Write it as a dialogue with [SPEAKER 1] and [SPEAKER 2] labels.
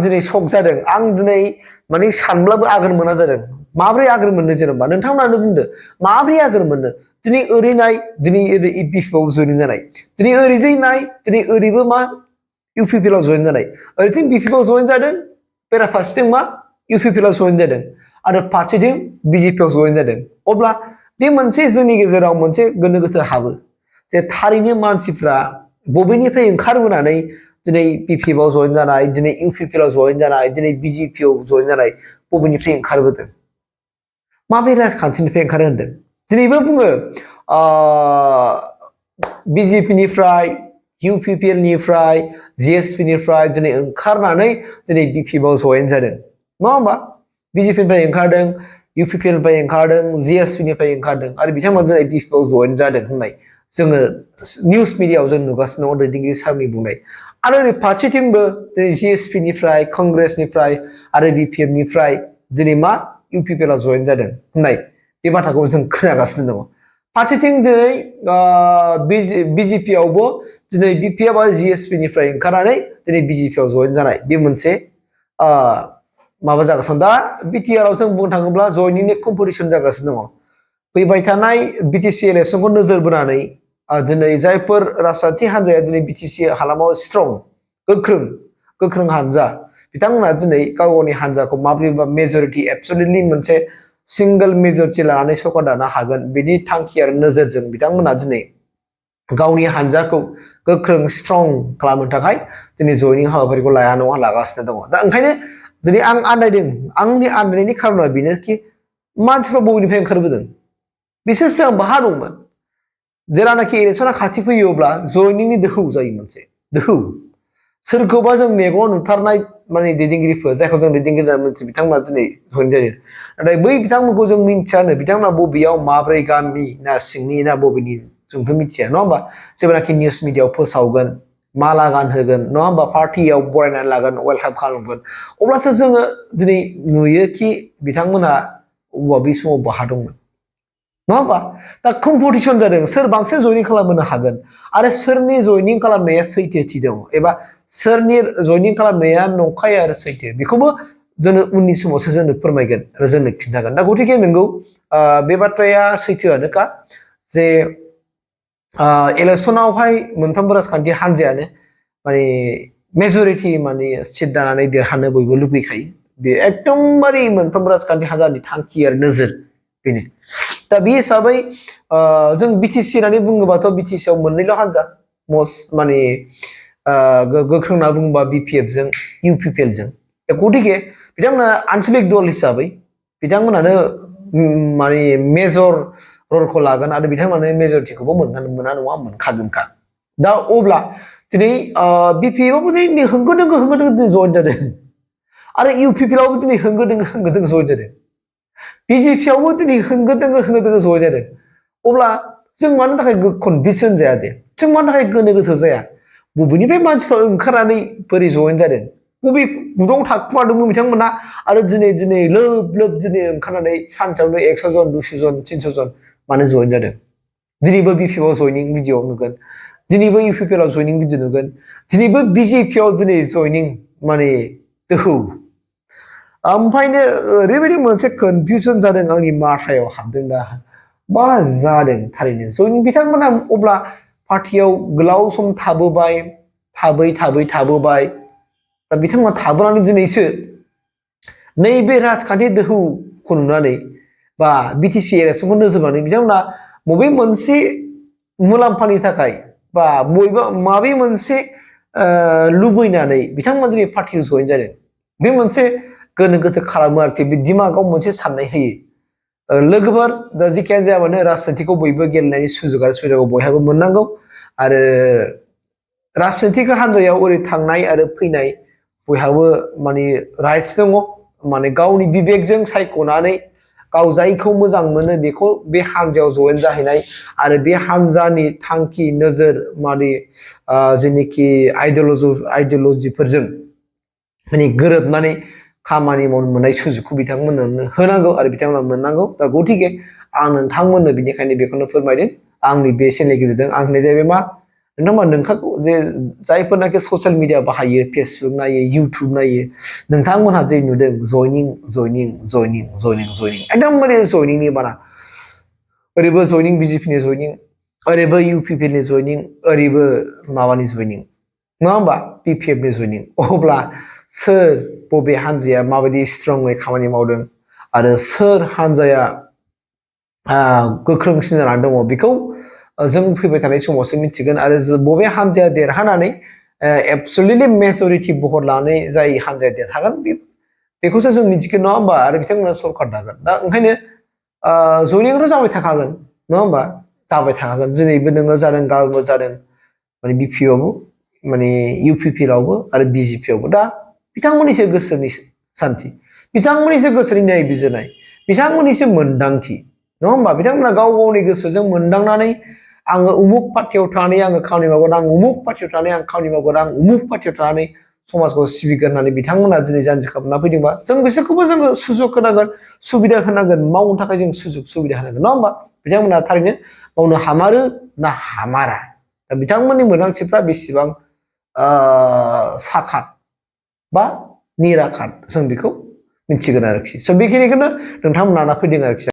[SPEAKER 1] दिनै शक जादों आं दिनै माने सानब्लाबो आगोर मोना जादों माब्रै आगोर मोननो जेनेबा नोंथांमोनानो बुंदो माब्रै आगोर मोननो दिनै ओरै नाय दिनै ओरै BPF आव जइन जानाय दिनै ओरैजै नाय दिनै ओरैबो मा UPPL आव जइन जानाय ओरैथिं BPF आव जइन जादों बेराफारसेथिं मा UPPL आव जइन जादों आरो फारसेथिं BJP आव जइन जादों अब्ला बे मोनसे जोंनि गेजेराव मोनसे गोनो गोथो हाबो जे थारैनो मानसिफ्रा बबेनिफ्राय ओंखारबोनानै दिनै BPF आव जइन जानाय दिनै UPPL आव जइन जानाय दिनै BJP आव जइन जानाय बबेनिफ्राय ओंखारबोदों माबे राजखान्थिनिफ्राय ओंखारो होनदों दिनैबो बुङो BJP निफ्राय UPPL निफ्राय GSP निफ्राय दिनै ओंखारनानै दिनै BPF आव जइन जादों नङा होमबा BJP निफ्राय ओंखारदों UPPL निफ्राय ओंखारदों GSP निफ्राय ओंखारदों आरो बिथांमोना दिनै BPF आव जइन जादों होननाय जोङो निउस मिडियायाव जों नुगासिनो दङ दैदेनगिरि सारनि बुंनाय आरो ओरै फारसेथिंबो दिनै GSP निफ्राय कंग्रेसनिफ्राय आरो BPF निफ्राय दिनै मा UPPL आव जइन जादों होननाय बे बाथ्राखौ जों खोनागासिनो दङ फारसेथिं दिनै BJP आवबो दिनै BPF आरो GSP निफ्राय ओंखारनानै दिनै BJP आव जइन जानाय बे मोनसे माबा जागासिनो दा BTR आव जों बुंनो थाङोब्ला जयनिंनि कम्पिटिशन जागासिनो दङ फैबाय थानाय BTC इलेक्शनखौ नोजोर बोनानै दिनै जायफोर राजखान्थि हान्जाया दिनै BTC हालामाव स्ट्रं गोख्रों हान्जा बिथांमोना दिनै गाव गावनि हान्जाखौ माब्रैबा मेजरिटि एबसलिउटलि मोनसे सिंगल मेजरिटि लानानै सरकार दानो हागोन बेनि थांखि आरो नोजोरजों बिथांमोना दिनै गावनि हान्जाखौ गोख्रों स्ट्रं खालामनो थाखाय दिनै जयनिं हाबाफारिखौ लाया नङा लागासिनो दङ दा ओंखायनो दिनै आं आन्दायदों आंनि आन्दायनायनि खारना बेनोखि मानसिफ्रा बबेनिफ्राय ओंखारबोदों बिसोर सिगां बाहा दंमोन जेरानाखि इलेक्सना खाथि फैयो अब्ला जयनिंनि दोहौ जायो मोनसे दोहौ सोरखौबा जों मेगनाव नुथारनाय माने दैदेनगिरिफोर जायखौ जों दैदेनगिरि होनना मिथियो बिथांमोना दिनै जइन जायो नाथाय बै बिथांमोनखौ जों मिन्थियानो बिथांमोना बबेयाव माब्रै गामि ना सिंनि ना बबेनि जोंथ' मिथिया नङा होमबा जेब्लानाखि निउस मिडियाआव फोसावगोन माला गानहोगोन नङा होमबा पार्टियाव बरायनानै लागोन वेलकाम खालामगोन अब्लासो जोङो दिनै नुयोखि बिथांमोना बे समाव बाहा दंमोन नङा होमबा दा कम्पिटिशन जादों सोर बांसिन जयनिं खालामनो हागोन आरो सोरनि जयनिं खालामनाया सैथोथि दं एबा सोरनि जयनिं खालामनाया नंखाय आरो सैथो बेखौबो जोङो उननि समावसो जोंनो फोरमायगोन आरो जोंनो खिन्थागोन दा गतिके नंगौ बे बाथ्राया सैथोआनोखा जे इलेक्सनावहाय मोनफ्रोमबो राजखान्थि हान्जायानो माने मेजरिटि माने सिट दानानै देरहानो बयबो लुबैखायो बे एकदमबारे मोनफ्रोमबो राजखान्थि हान्जानि थांखि आरो नोजोर बेनो दा बे हिसाबै जों BTC होननानै बुङोबाथ' BTC आव मोननैल' हान्जा मस्ट माने गोख्रों होनना बुङोबा BPF जों UPPL जों दा गतिके बिथांमोना आनसलिक दल हिसाबै बिथांमोनानो माने मेजर रलखौ लागोन आरो बिथांमोनानो मेजरिटिखौबो मोना नङा मोनखागोनखा दा अब्ला दिनै BPF आवबो दिनै होंगो दोंगो जइन जादों आरो UPPL आवबो दिनै होंगो दोंगो जइन जादों BJP आवबो दिनै होंगो दोंगो जइन जादों अब्ला जों मानो थाखाय कनभिन्सन जाया दे जों मानो थाखाय गोनो गोथो जाया बबेनिफ्राय मानसिफ्रा ओंखारनानै बोरै जइन जादों बबे गुदुङाव थाखुमादोंमोन बिथांमोना आरो दिनै लोब दिनै ओंखारनानै सानसेयावनो 100 जन 200 जन 300 जन मानो जइन जादों दिनैबो BPF आव जइनिं भिडिअ नुगोन दिनैबो UPPL आव जइनिं भिडिअ नुगोन दिनैबो BJP आव दिनै जइनिं माने दोहौ ओमफ्रायनो ओरैबायदि मोनसे कनफिउजन जादों आंनि माथायाव हाबदों दा मा जादों थारैनो जइनिं बिथांमोना अब्ला पार्टियाव गोलाव सम थाबोबाय थाबोबाय दा बिथांमोना थाबोनानै दिनैसो नैबे राजखान्थि दोहौखौ नुनानै बा BTC इलेक्सनखौ नोजोर होनानै बिथांमोना बबे मोनसे मुलाम्फानि थाखाय बा माबे मोनसे लुबैनानै बिथांमोना दिनै पार्टियाव जइन जादों बे मोनसे गोनो गोथो खालामो आरोखि बे दिमागाव मोनसे साननाय होयो लोगोफोर दा जिखियानो जाया मानो राजनितिखौ बयबो गेलेनायनि सुजुग आरो सुबिदाखौ बयहाबो मोननांगौ आरो राजनितिक हान्जायाव ओरै थांनाय आरो फैनाय बयहाबो माने राइट्स दङ माने गावनि बिबेकजों सायख'नानै गाव जायखौ मोजां मोनो बेखौ बे हान्जायाव जइन जाहैनाय आरो बे हान्जानि थांखि नोजोर माने जेनोखि आइडिअलजिफोरजों माने गोरोबनानै खामानि मावनो मोननाय सुजुगखौ बिथांमोननो होनांगौ आरो बिथांमोना मोननांगौ दा गतिके आं नोंथांमोननो बिनिखायनो बेखौनो फोरमायदों आंनि बे चेनेलनि गेजेरजों आं होननाय जाहैबाय मा नोंथांमोना नोंखागौ जे जायफोरनाखि ससियेल मिडिया बाहायो फेसबुक नायो इउटुब नायो नोंथांमोनहा जे नुदों जयनिं एकदमबारे जयनिंनि बारा ओरैबो जयनिं बिजेपिनि जयनिं ओरैबो UPPL नि जयनिं ओरैबो माबानि जयनिं नङा होमबा BPF नि जयनिं अब्ला सोर बबे हान्जाया माबायदि स्ट्रंयै खामानि मावदों आरो सोर हान्जाया गोख्रोंसिन जानानै दङ बेखौ जों फैबाय थानाय समावसो मिथिगोन आरो बबे हान्जाया देरहानानै एबसुलिटलि मेजरिटि भट लानानै जाय हान्जाया देरहागोन बेखौसो जों मिथिगोन नङा होमबा आरो बिथांमोना सरकार दागोन दा ओंखायनो जयनिंआथ' जाबाय थाखागोन नङा होमबा जाबाय थाखागोन दिनैबो नोङो जादों गाबोनबो जादों माने BPF आवबो माने UPPL आवबो आरो BJP आवबो दा बिथांमोननिसो गोसोनि सान्थि बिथांमोननिसो गोसोनि नाय बिजिरनाय बिथांमोननिसो मोन्दांथि नङा होमबा बिथांमोना गाव गावनि गोसोजों मोन्दांनानै आङो उमुक पार्टियाव थानानै आङो खामानि मावगोन आं उमुक पार्टियाव थानानै आं खामानि मावगोन आं उमुक पार्टियाव थानानै समाजखौ सिबिगोन होननानै बिथांमोना दिनै जानजि खालामना फैदोंबा जों बिसोरखौबो जोङो सुजुग होनांगोन सुबिदा होनांगोन मावनो थाखाय जों सुजुग सुबिदा होनांगोन नङा होमबा बिथांमोना थारैनो मावनो हामारो ना हामारा दा बिथांमोननि मोन्दांथिफ्रा बेसेबां साखात बा निराखात जों बेखौ मिथिगोन आरोखि स' बेखिनिखौनो नोंथांमोना फैदों आरोखि